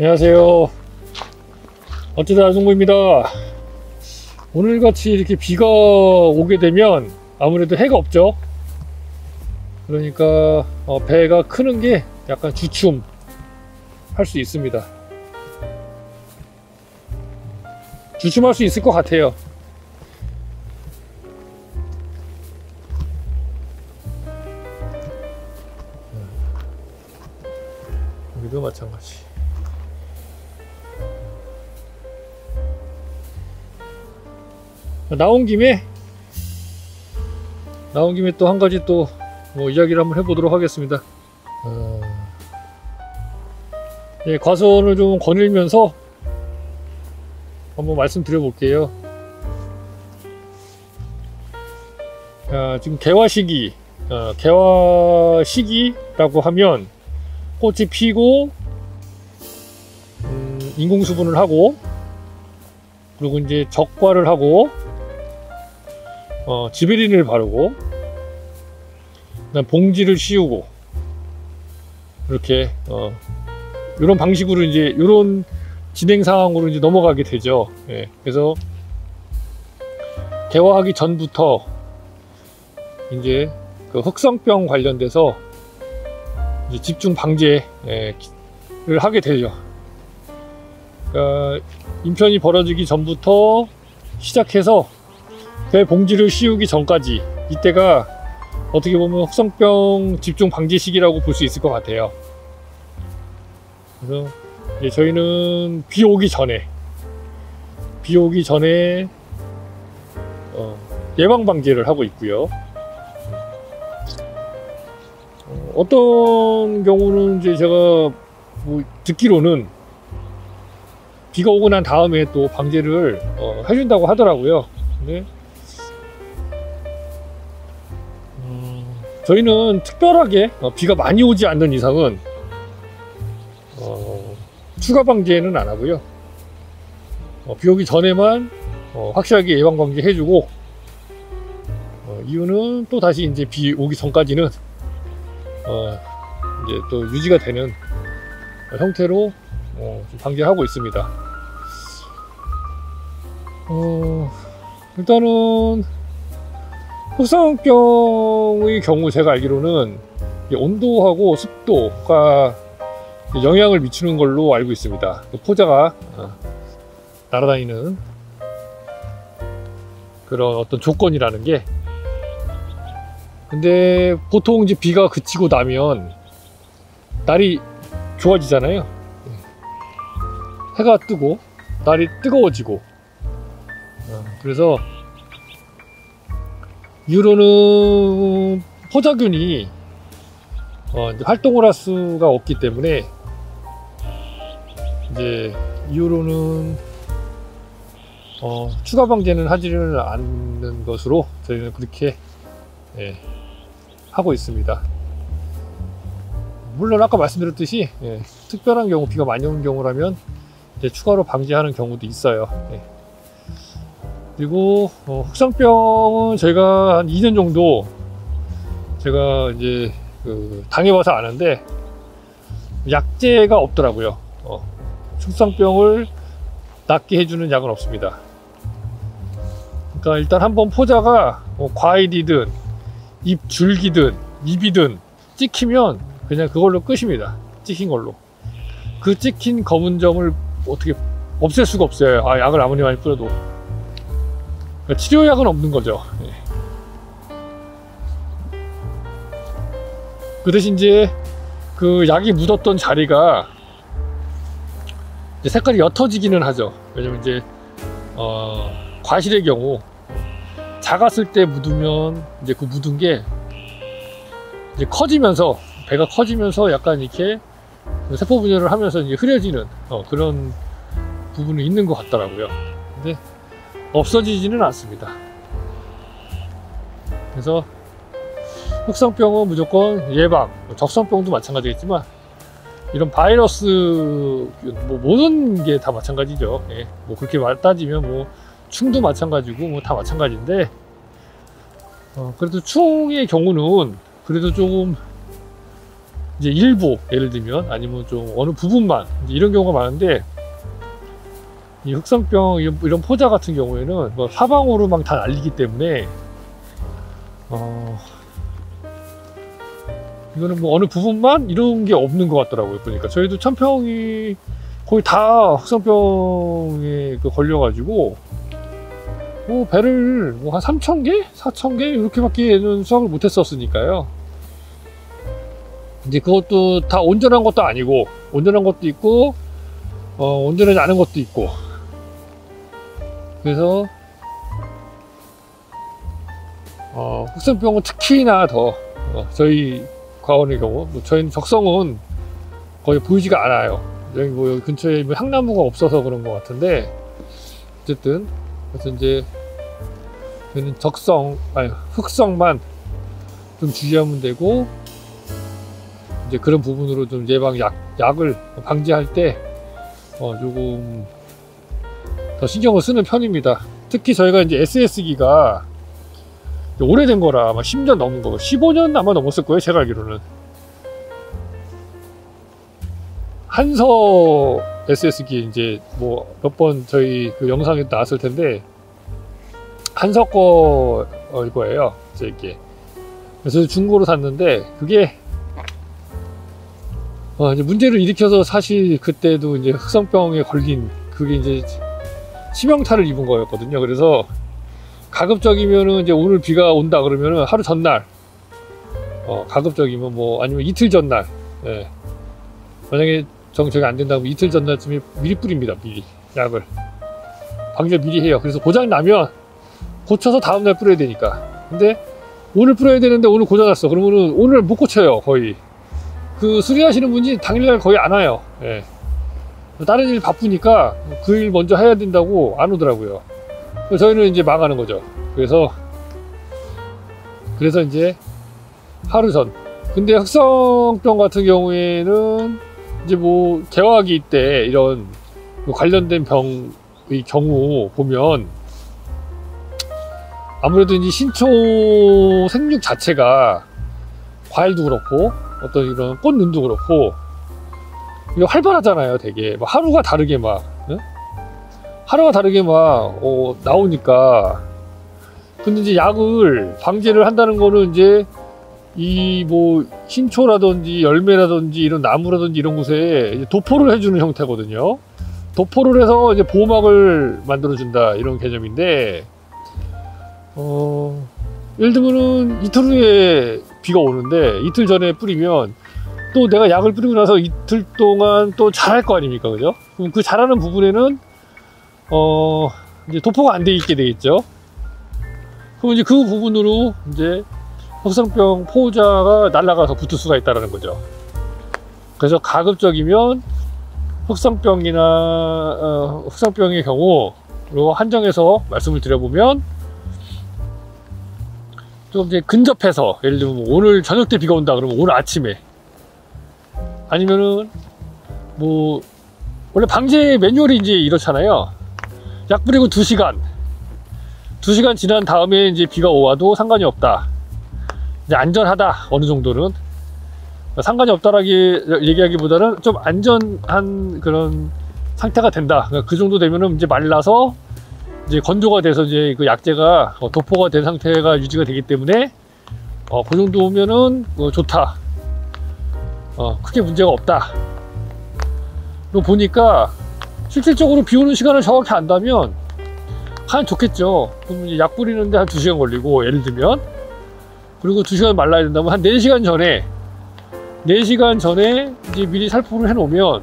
안녕하세요. 어쩌다 아종구입니다. 오늘같이 이렇게 비가 오게 되면 아무래도 해가 없죠. 그러니까 배가 크는 게 약간 주춤할 수 있습니다. 주춤할 수 있을 것 같아요. 여기도 마찬가지. 나온 김에 또 한 가지 또 이야기를 한번 해보도록 하겠습니다. 예, 과선을 좀 거닐면서 한번 말씀드려 볼게요. 지금 개화 시기라고 하면 꽃이 피고 인공수분을 하고, 그리고 이제 적과를 하고 지베린을 바르고, 그다음 봉지를 씌우고, 이렇게 이런 방식으로 이제 이런 진행 상황으로 이제 넘어가게 되죠. 예, 그래서 개화하기 전부터 이제 그 흑성병 관련돼서 이제 집중 방제를 하게 되죠. 그러니까 인편이 벌어지기 전부터 시작해서 배 봉지를 씌우기 전까지, 이때가 어떻게 보면 흑성병 집중 방제 시기라고 볼 수 있을 것 같아요. 그래서 이제 저희는 비 오기 전에 예방 방제를 하고 있고요. 어떤 경우는 이제 제가 듣기로는 비가 오고 난 다음에 또 방제를 해준다고 하더라고요. 근데 저희는 특별하게 비가 많이 오지 않는 이상은 추가 방제는 안 하고요. 비 오기 전에만 확실하게 예방 방제 해주고, 이유는 또 다시 이제 비 오기 전까지는 이제 또 유지가 되는 형태로 방제하고 있습니다. 일단은 흑성병의 경우 제가 알기로는 온도하고 습도가 영향을 미치는 걸로 알고 있습니다. 포자가 날아다니는 그런 어떤 조건이라는 게. 근데 보통 이제 비가 그치고 나면 날이 좋아지잖아요. 해가 뜨고 날이 뜨거워지고, 그래서 이후로는 포자균이 이제 활동을 할 수가 없기 때문에, 이제 이후로는 추가 방제는 하지는 않는 것으로 저희는 그렇게 하고 있습니다. 물론 아까 말씀드렸듯이 특별한 경우, 비가 많이 오는 경우라면 이제 추가로 방제하는 경우도 있어요. 그리고 흑성병은 저희가 한 2년 정도 제가 이제 당해봐서 아는데 약제가 없더라고요. 흑성병을 낫게 해주는 약은 없습니다. 그러니까 일단 한번 포자가 과일이든 잎줄기든 잎이든 찍히면 그냥 그걸로 끝입니다. 찍힌 걸로. 그 찍힌 검은 점을 어떻게 없앨 수가 없어요. 약을 아무리 많이 뿌려도. 그러니까 치료약은 없는 거죠. 그 대신 이제 그 약이 묻었던 자리가 이제 색깔이 옅어지기는 하죠. 왜냐면 이제 과실의 경우 작았을 때 묻으면 이제 그 묻은 게 이제 커지면서, 배가 커지면서 약간 이렇게 세포 분열을 하면서 이제 흐려지는 그런 부분이 있는 것 같더라고요. 근데 없어지지는 않습니다. 그래서 흑성병은 무조건 예방, 적성병도 마찬가지겠지만 이런 바이러스 모든 게 다 마찬가지죠. 그렇게 따지면 충도 마찬가지고 다 마찬가지인데, 그래도 충의 경우는 그래도 조금 이제 일부 예를 들면 아니면 좀 어느 부분만 이런 경우가 많은데, 이 흑성병 이런 포자 같은 경우에는 뭐 사방으로 막 다 날리기 때문에 이거는 뭐 어느 부분만 이런 게 없는 것 같더라고요. 그러니까 저희도 천평이 거의 다 흑성병에 걸려가지고 뭐 배를 뭐 한 3,000개? 4,000개? 이렇게밖에는 수확을 못했었으니까요. 이제 그것도 다 온전한 것도 아니고, 온전한 것도 있고 온전하지 않은 것도 있고, 그래서 흑성병은 특히나 더 저희 과원의 경우, 뭐 저희는 적성은 거의 보이지가 않아요. 여기 뭐 여기 근처에 뭐 향나무가 없어서 그런 것 같은데, 어쨌든 그래서 이제 저희는 흑성만 좀 주의하면 되고, 이제 그런 부분으로 좀 예방 약을 방지할 때 조금 더 신경을 쓰는 편입니다. 특히 저희가 이제 SS기가 오래된 거라 아마 10년 넘은 거, 15년 아마 넘었을 거예요, 제가 알기로는. 한서 SS기 이제 뭐 몇 번 저희 그 영상에 나왔을 텐데, 한서 거예요, 이게. 그래서 중고로 샀는데 그게 이제 문제를 일으켜서, 사실 그때도 이제 흑성병에 걸린, 그게 이제 치명타를 입은 거였거든요. 그래서 가급적이면은 이제 오늘 비가 온다 그러면은 하루 전날, 가급적이면 뭐 아니면 이틀 전날, 예. 만약에 정책이 안 된다면 이틀 전날쯤에 미리 뿌립니다. 미리 약을 방지를 미리 해요. 그래서 고장 나면 고쳐서 다음날 뿌려야 되니까. 근데 오늘 뿌려야 되는데 오늘 고장났어 그러면은 오늘 못 고쳐요. 거의 그 수리하시는 분이 당일날 거의 안 와요. 예. 다른 일 바쁘니까 그 일 먼저 해야 된다고 안 오더라고요. 저희는 이제 망하는 거죠. 그래서 이제 하루 전. 근데 흑성병 같은 경우에는 이제 뭐 개화기 때 이런 관련된 병의 경우 보면 아무래도 이제 신초 생육 자체가, 과일도 그렇고 어떤 이런 꽃눈도 그렇고 이게 활발하잖아요. 되게 막 하루가 다르게 막, 응? 하루가 다르게 막 나오니까. 근데 이제 약을 방제를 한다는 거는 이제 이 뭐 신초라든지 열매라든지 이런 나무라든지 이런 곳에 이제 도포를 해주는 형태거든요. 도포를 해서 이제 보호막을 만들어준다, 이런 개념인데, 예를 들면은 이틀 후에 비가 오는데 이틀 전에 뿌리면 또 내가 약을 뿌리고 나서 이틀 동안 또 자랄 거 아닙니까, 그죠? 그럼 그 자라는 부분에는 이제 도포가 안 돼 있게 되겠죠. 그럼 이제 그 부분으로 이제 흑성병 포자가 날아가서 붙을 수가 있다는 거죠. 그래서 가급적이면 흑성병의 경우로 한정해서 말씀을 드려보면, 좀 이제 근접해서, 예를 들면 오늘 저녁 때 비가 온다 그러면 오늘 아침에, 아니면은 뭐 원래 방제 매뉴얼이 이제 이렇잖아요. 약 뿌리고 2시간 지난 다음에 이제 비가 와도 상관이 없다, 이제 안전하다, 어느 정도는. 상관이 없다라고 얘기하기보다는 좀 안전한 그런 상태가 된다. 그러니까 그 정도 되면은 이제 말라서 이제 건조가 돼서 이제 그 약재가 도포가 된 상태가 유지가 되기 때문에 그 정도면은 좋다, 크게 문제가 없다. 그리고 보니까 실질적으로 비 오는 시간을 정확히 안다면 하면 좋겠죠. 그럼 이제 약 뿌리는데 한 2시간 걸리고, 예를 들면, 그리고 2시간 말라야 된다면 한 4시간 전에 이제 미리 살포를 해 놓으면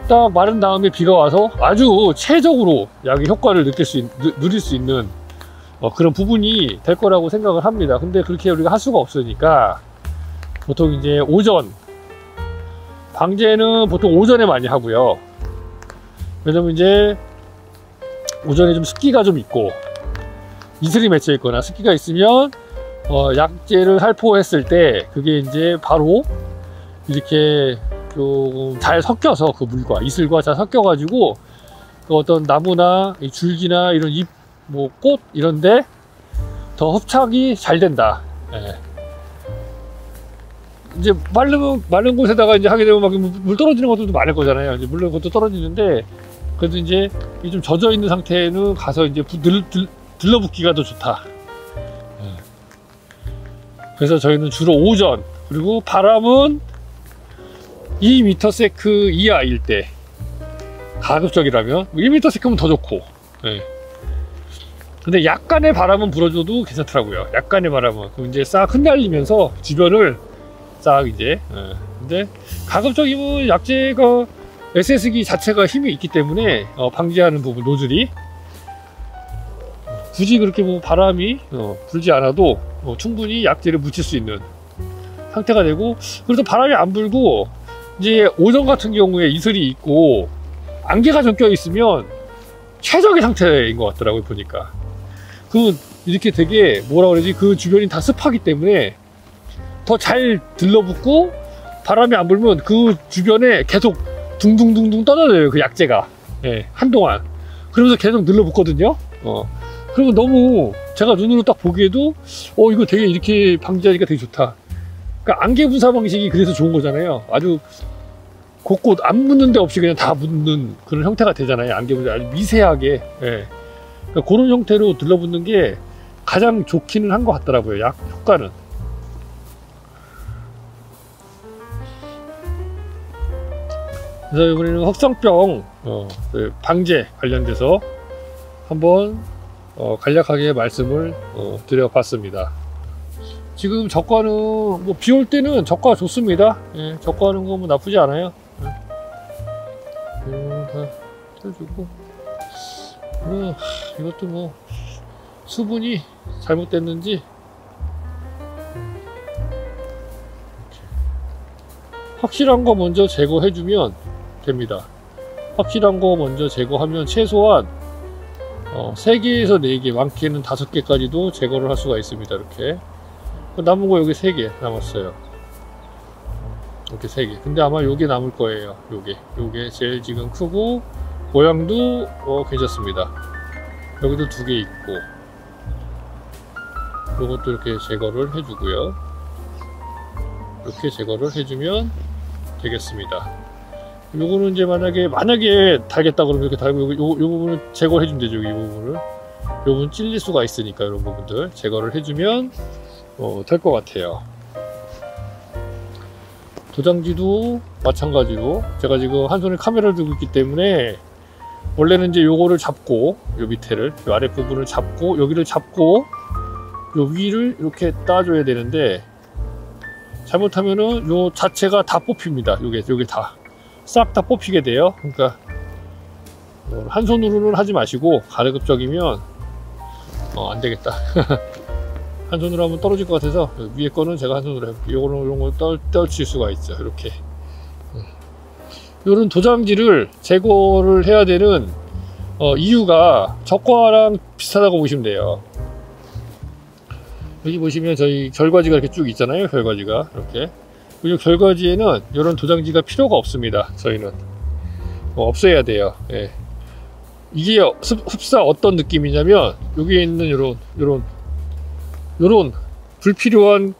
딱 마른 다음에 비가 와서 아주 최적으로 약의 효과를 누릴 수 있는 그런 부분이 될 거라고 생각을 합니다. 근데 그렇게 우리가 할 수가 없으니까 보통 이제 오전, 방제는 보통 오전에 많이 하고요. 왜냐면 이제 오전에 좀 습기가 좀 있고 이슬이 맺혀 있거나 습기가 있으면 약재를 살포했을 때 그게 이제 바로 이렇게 좀 잘 섞여서, 그 물과 이슬과 잘 섞여 가지고 그 어떤 나무나 줄기나 이런 잎, 뭐 꽃 이런데 더 흡착이 잘 된다. 예. 이제 마른 곳에다가 이제 하게 되면 막 물 떨어지는 것들도 많을 거잖아요. 이제 물론 그것도 떨어지는데, 그래도 이제 좀 젖어 있는 상태는 가서 이제 들러붙기가 더 좋다. 그래서 저희는 주로 오전, 그리고 바람은 2msec 이하일 때, 가급적이라면 1msec면 더 좋고. 근데 약간의 바람은 불어줘도 괜찮더라고요. 약간의 바람은. 그럼 이제 싹 흩날리면서 주변을 싹 이제. 근데 가급적이면 약재가 SS기 자체가 힘이 있기 때문에 방지하는 부분, 노즐이 굳이 그렇게 뭐 바람이 불지 않아도 충분히 약재를 묻힐 수 있는 상태가 되고, 그래서 바람이 안 불고 이제 오전 같은 경우에 이슬이 있고 안개가 좀 껴 있으면 최적의 상태인 것 같더라고요. 보니까 그 이렇게 되게 뭐라 그러지, 그 주변이 다 습하기 때문에 더 잘 들러붙고, 바람이 안 불면 그 주변에 계속 둥둥둥둥 떠다녀요, 그 약재가. 한동안 그러면서 계속 늘러붙거든요. 그리고 너무 제가 눈으로 딱 보기에도 이거 되게 이렇게 방지하니까 되게 좋다. 그러니까 안개 분사 방식이 그래서 좋은 거잖아요. 아주 곳곳 안 묻는 데 없이 그냥 다 묻는 그런 형태가 되잖아요. 안개 분사 아주 미세하게. 그러니까 그런 형태로 들러붙는 게 가장 좋기는 한 것 같더라고요, 약 효과는. 그래서 이번에는 흑성병 방제 관련돼서 한번 간략하게 말씀을 드려봤습니다. 지금 저가는 뭐 비 올 때는 저가 좋습니다. 저가하는 거 뭐 나쁘지 않아요. 다 펴주고, 이것도 뭐 수분이 잘못됐는지 확실한 거 먼저 제거해주면 됩니다. 확실한 거 먼저 제거하면 최소한 3개에서 4개, 많게는 5개까지도 제거를 할 수가 있습니다. 이렇게 남은 거 여기 3개 남았어요. 이렇게 3개. 근데 아마 요게 남을 거예요. 요게 제일 지금 크고 모양도 괜찮습니다. 여기도 2개 있고, 요것도 이렇게 제거를 해주고요. 이렇게 제거를 해주면 되겠습니다. 요거는 이제 만약에 달겠다 그러면 이렇게 달고, 요 부분을 제거를 해주면 되죠. 이 부분을. 요 부분 찔릴 수가 있으니까 이런 부분들 제거를 해주면 될 것 같아요. 도장지도 마찬가지로, 제가 지금 한 손에 카메라를 들고 있기 때문에 원래는 이제 요거를 잡고, 요 밑에를, 요 아래 부분을 잡고, 여기를 잡고 요 위를 이렇게 따줘야 되는데, 잘못하면은 요 자체가 다 뽑힙니다. 요게 다 싹 다 뽑히게 돼요. 그러니까 한 손으로는 하지 마시고, 가급적이면 안 되겠다. 한 손으로 하면 떨어질 것 같아서 위에 거는 제가 한 손으로 해볼게요. 요런 거 떨칠 수가 있죠. 이렇게 요런 도장지를 제거를 해야 되는 이유가 저가랑 비슷하다고 보시면 돼요. 여기 보시면 저희 결과지가 이렇게 쭉 있잖아요. 결과지가 이렇게. 이 결과지에는 이런 도장지가 필요가 없습니다. 저희는 없애야 돼요. 이게 흡사 어떤 느낌이냐면, 여기에 있는 요런 불필요한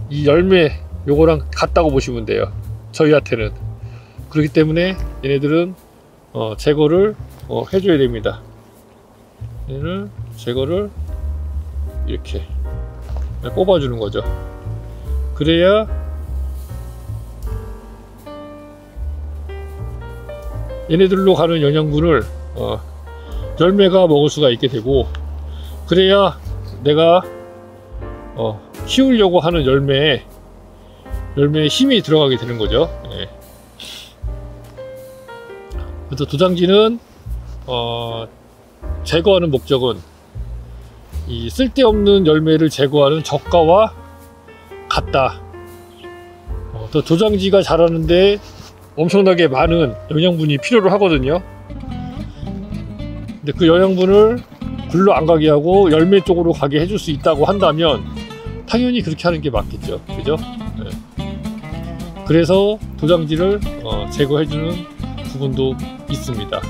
이 열매, 요거랑 같다고 보시면 돼요. 저희한테는. 그렇기 때문에 얘네들은 제거를 해줘야 됩니다. 얘를 제거를 이렇게 뽑아주는 거죠. 그래야 얘네들로 가는 영양분을 열매가 먹을 수가 있게 되고, 그래야 내가 키우려고 하는 열매에 힘이 들어가게 되는 거죠. 그래서 도장지는 제거하는 목적은 이 쓸데없는 열매를 제거하는 저가와 같다. 또 도장지가 자라는데 엄청나게 많은 영양분이 필요로 하거든요. 근데 그 영양분을 굴러 안 가게 하고 열매 쪽으로 가게 해줄 수 있다고 한다면 당연히 그렇게 하는 게 맞겠죠. 그죠? 그래서 도장지를 제거해주는 부분도 있습니다.